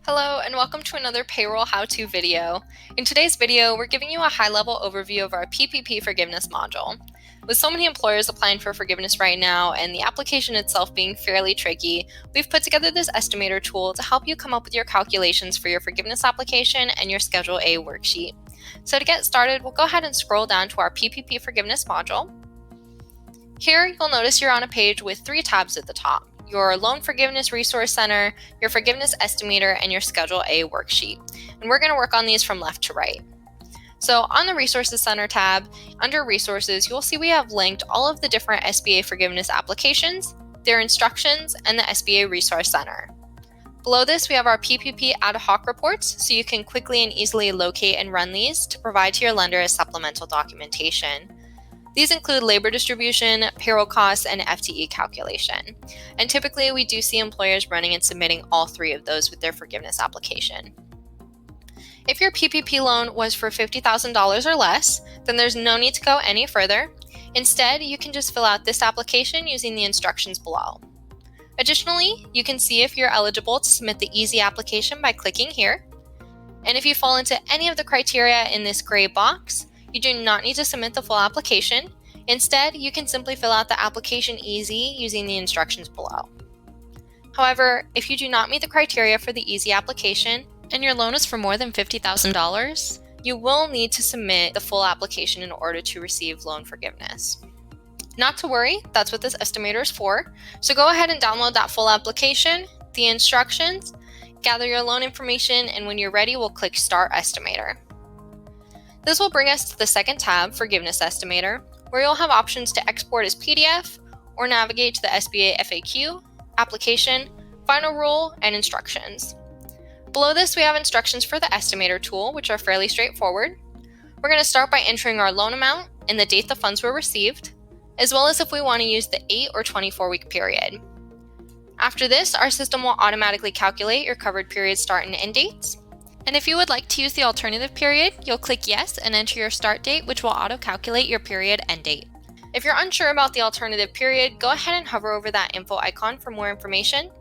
Hello and welcome to another payroll how-to video. In today's video, we're giving you a high-level overview of our PPP Forgiveness Module. With so many employers applying for forgiveness right now and the application itself being fairly tricky, we've put together this Estimator tool to help you come up with your calculations for your forgiveness application and your Schedule A worksheet. So to get started, we'll go ahead and scroll down to our PPP Forgiveness Module. Here, you'll notice you're on a page with 3 tabs at the top: your Loan Forgiveness Resource Center, your Forgiveness Estimator, and your Schedule A worksheet. And we're going to work on these from left to right. So on the Resources Center tab, under Resources, you'll see we have linked all of the different SBA forgiveness applications, their instructions, and the SBA Resource Center. Below this, we have our PPP ad hoc reports, so you can quickly and easily locate and run these to provide to your lender as supplemental documentation. These include labor distribution, payroll costs, and FTE calculation. And typically, we do see employers running and submitting all 3 of those with their forgiveness application. If your PPP loan was for $50,000 or less, then there's no need to go any further. Instead, you can just fill out this application using the instructions below. Additionally, you can see if you're eligible to submit the easy application by clicking here. And if you fall into any of the criteria in this gray box, you do not need to submit the full application. Instead, you can simply fill out the application easy using the instructions below. However, if you do not meet the criteria for the easy application and your loan is for more than $50,000, you will need to submit the full application in order to receive loan forgiveness. Not to worry, that's what this estimator is for. So go ahead and download that full application, the instructions, gather your loan information, and when you're ready, we'll click Start Estimator. This will bring us to the second tab, Forgiveness Estimator, where you'll have options to export as PDF or navigate to the SBA FAQ, Application, Final Rule, and Instructions. Below this, we have instructions for the Estimator tool, which are fairly straightforward. We're going to start by entering our loan amount and the date the funds were received, as well as if we want to use the 8 or 24-week period. After this, our system will automatically calculate your covered period start and end dates. And if you would like to use the alternative period, you'll click Yes and enter your start date, which will auto-calculate your period end date. If you're unsure about the alternative period, go ahead and hover over that info icon for more information.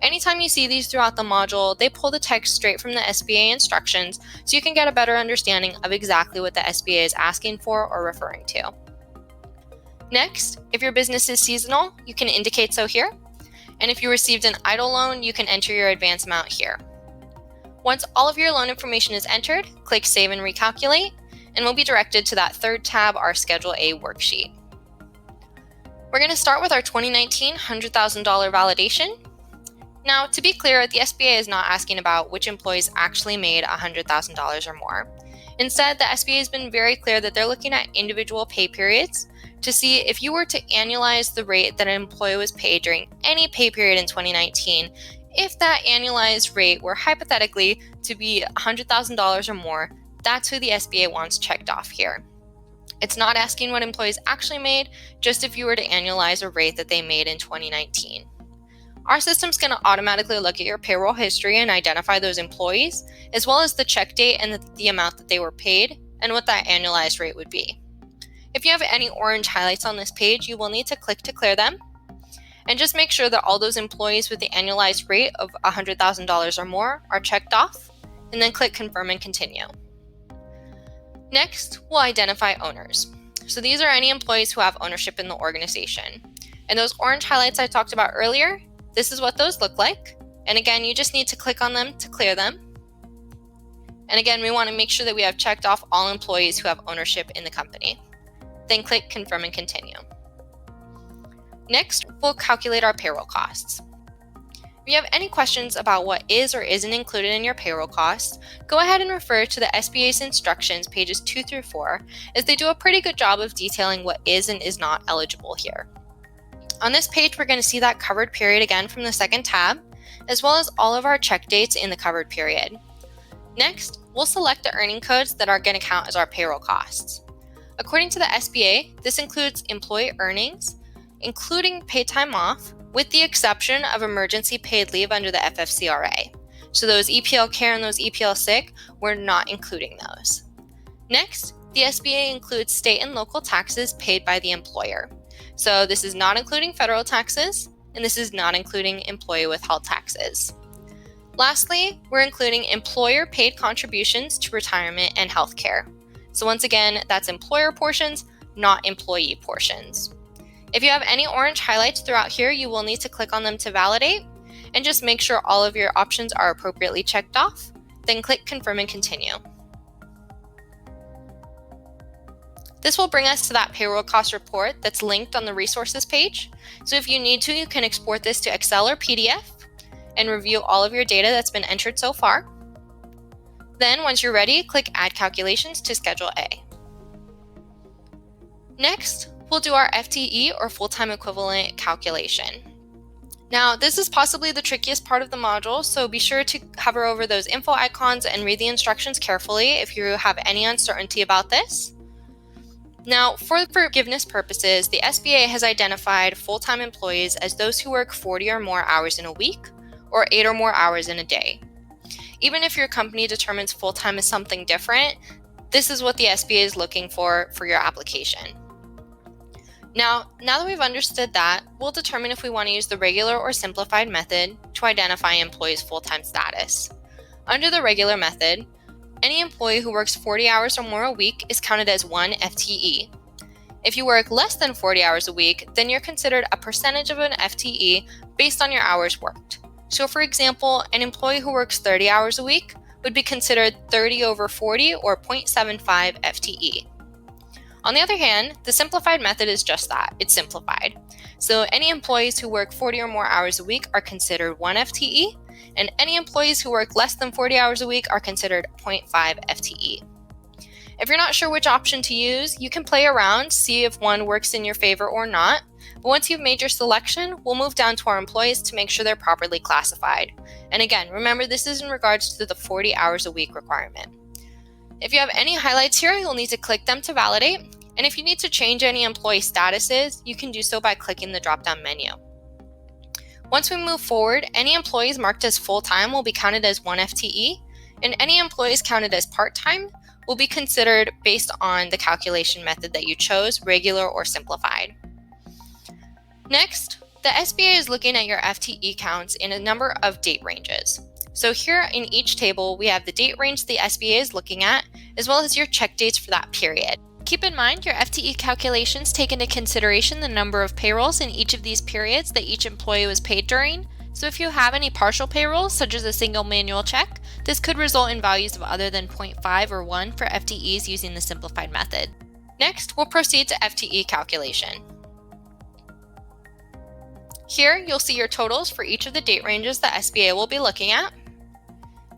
Anytime you see these throughout the module, they pull the text straight from the SBA instructions, so you can get a better understanding of exactly what the SBA is asking for or referring to. Next, if your business is seasonal, you can indicate so here. And if you received an idle loan, you can enter your advance amount here. Once all of your loan information is entered, click Save and Recalculate, and we'll be directed to that third tab, our Schedule A worksheet. We're going to start with our 2019 $100,000 validation. Now, to be clear, the SBA is not asking about which employees actually made $100,000 or more. Instead, the SBA has been very clear that they're looking at individual pay periods to see if you were to annualize the rate that an employee was paid during any pay period in 2019, if that annualized rate were hypothetically to be $100,000 or more, that's who the SBA wants checked off here. It's not asking what employees actually made, just if you were to annualize a rate that they made in 2019. Our system's going to automatically look at your payroll history and identify those employees, as well as the check date and the amount that they were paid, and what that annualized rate would be. If you have any orange highlights on this page, you will need to click to clear them. And just make sure that all those employees with the annualized rate of $100,000 or more are checked off, and then click Confirm and Continue. Next, we'll identify owners. So these are any employees who have ownership in the organization. And those orange highlights I talked about earlier, this is what those look like. And again, you just need to click on them to clear them. And again, we want to make sure that we have checked off all employees who have ownership in the company. Then click Confirm and Continue. Next, we'll calculate our payroll costs. If you have any questions about what is or isn't included in your payroll costs, go ahead and refer to the SBA's instructions pages 2 through 4, as they do a pretty good job of detailing what is and is not eligible here. On this page, we're going to see that covered period again from the second tab, as well as all of our check dates in the covered period. Next, we'll select the earning codes that are going to count as our payroll costs. According to the SBA, this includes employee earnings, including paid time off, with the exception of emergency paid leave under the FFCRA. So those EPL care and those EPL sick, we're not including those. Next, the SBA includes state and local taxes paid by the employer. So this is not including federal taxes, and this is not including employee withheld taxes. Lastly, we're including employer-paid contributions to retirement and healthcare. So once again, that's employer portions, not employee portions. If you have any orange highlights throughout here, you will need to click on them to validate, and just make sure all of your options are appropriately checked off. Then click Confirm and Continue. This will bring us to that payroll cost report that's linked on the resources page. So if you need to, you can export this to Excel or PDF and review all of your data that's been entered so far. Then once you're ready, click Add Calculations to Schedule A. Next, we'll do our FTE or full-time equivalent calculation. Now, this is possibly the trickiest part of the module, so be sure to hover over those info icons and read the instructions carefully if you have any uncertainty about this. Now, for forgiveness purposes, the SBA has identified full-time employees as those who work 40 or more hours in a week or 8 or more hours in a day. Even if your company determines full-time is something different, this is what the SBA is looking for your application. Now that we've understood that, we'll determine if we want to use the regular or simplified method to identify an employee's full-time status. Under the regular method, any employee who works 40 hours or more a week is counted as one FTE. If you work less than 40 hours a week, then you're considered a percentage of an FTE based on your hours worked. So for example, an employee who works 30 hours a week would be considered 30 over 40 or 0.75 FTE. On the other hand, the simplified method is just that, it's simplified. So any employees who work 40 or more hours a week are considered 1 FTE, and any employees who work less than 40 hours a week are considered 0.5 FTE. If you're not sure which option to use, you can play around, see if one works in your favor or not. But once you've made your selection, we'll move down to our employees to make sure they're properly classified. And again, remember this is in regards to the 40 hours a week requirement. If you have any highlights here, you'll need to click them to validate. And if you need to change any employee statuses, you can do so by clicking the drop-down menu. Once we move forward, any employees marked as full-time will be counted as 1 FTE, and any employees counted as part-time will be considered based on the calculation method that you chose, regular or simplified. Next, the SBA is looking at your FTE counts in a number of date ranges. So here in each table, we have the date range the SBA is looking at, as well as your check dates for that period. Keep in mind your FTE calculations take into consideration the number of payrolls in each of these periods that each employee was paid during. So if you have any partial payrolls, such as a single manual check, this could result in values of other than 0.5 or 1 for FTEs using the simplified method. Next, we'll proceed to FTE calculation. Here, you'll see your totals for each of the date ranges the SBA will be looking at.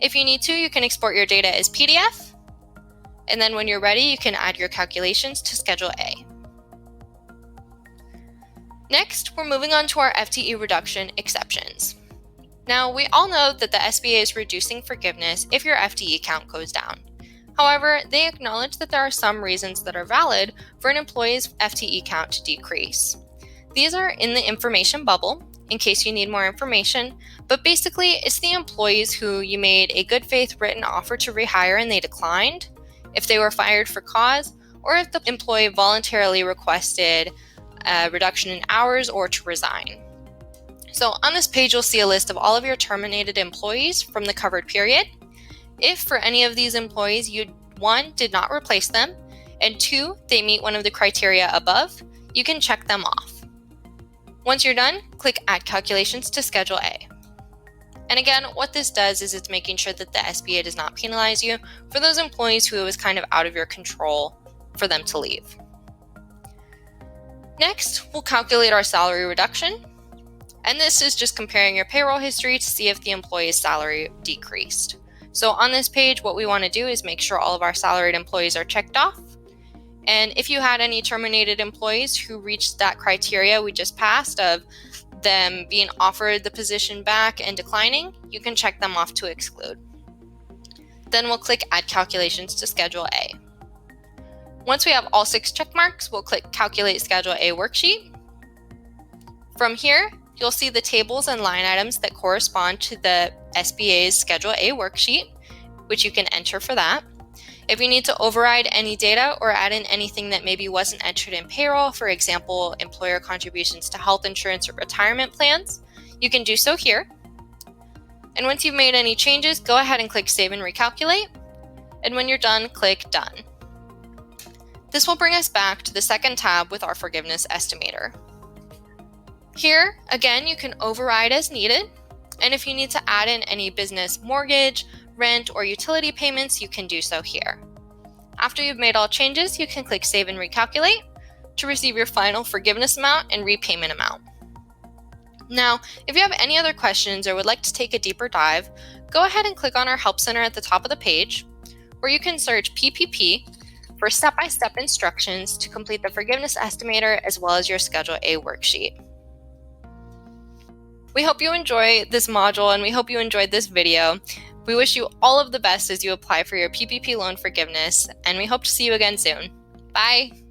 If you need to, you can export your data as PDF. And then when you're ready, you can add your calculations to Schedule A. Next, we're moving on to our FTE reduction exceptions. Now, we all know that the SBA is reducing forgiveness if your FTE count goes down. However, they acknowledge that there are some reasons that are valid for an employee's FTE count to decrease. These are in the information bubble, in case you need more information, but basically it's the employees who you made a good faith written offer to rehire and they declined, if they were fired for cause, or if the employee voluntarily requested a reduction in hours or to resign. So on this page, you'll see a list of all of your terminated employees from the covered period. If for any of these employees you, 1, did not replace them, and 2, they meet one of the criteria above, you can check them off. Once you're done, click Add Calculations to Schedule A. And again, what this does is it's making sure that the SBA does not penalize you for those employees who it was kind of out of your control for them to leave. Next, we'll calculate our salary reduction. And this is just comparing your payroll history to see if the employee's salary decreased. So on this page, what we want to do is make sure all of our salaried employees are checked off. And if you had any terminated employees who reached that criteria we just passed of them being offered the position back and declining, you can check them off to exclude. Then we'll click Add Calculations to Schedule A. Once we have all 6 check marks, we'll click Calculate Schedule A Worksheet. From here, you'll see the tables and line items that correspond to the SBA's Schedule A worksheet, which you can enter for that. If you need to override any data or add in anything that maybe wasn't entered in payroll, for example, employer contributions to health insurance or retirement plans, you can do so here. And once you've made any changes, go ahead and click Save and Recalculate. And when you're done, click Done. This will bring us back to the second tab with our Forgiveness Estimator. Here, again, you can override as needed. And if you need to add in any business mortgage, rent, or utility payments, you can do so here. After you've made all changes, you can click Save and Recalculate to receive your final forgiveness amount and repayment amount. Now, if you have any other questions or would like to take a deeper dive, go ahead and click on our Help Center at the top of the page, where you can search PPP for step-by-step instructions to complete the Forgiveness Estimator as well as your Schedule A worksheet. We hope you enjoy this module and we hope you enjoyed this video. We wish you all of the best as you apply for your PPP loan forgiveness, and we hope to see you again soon. Bye!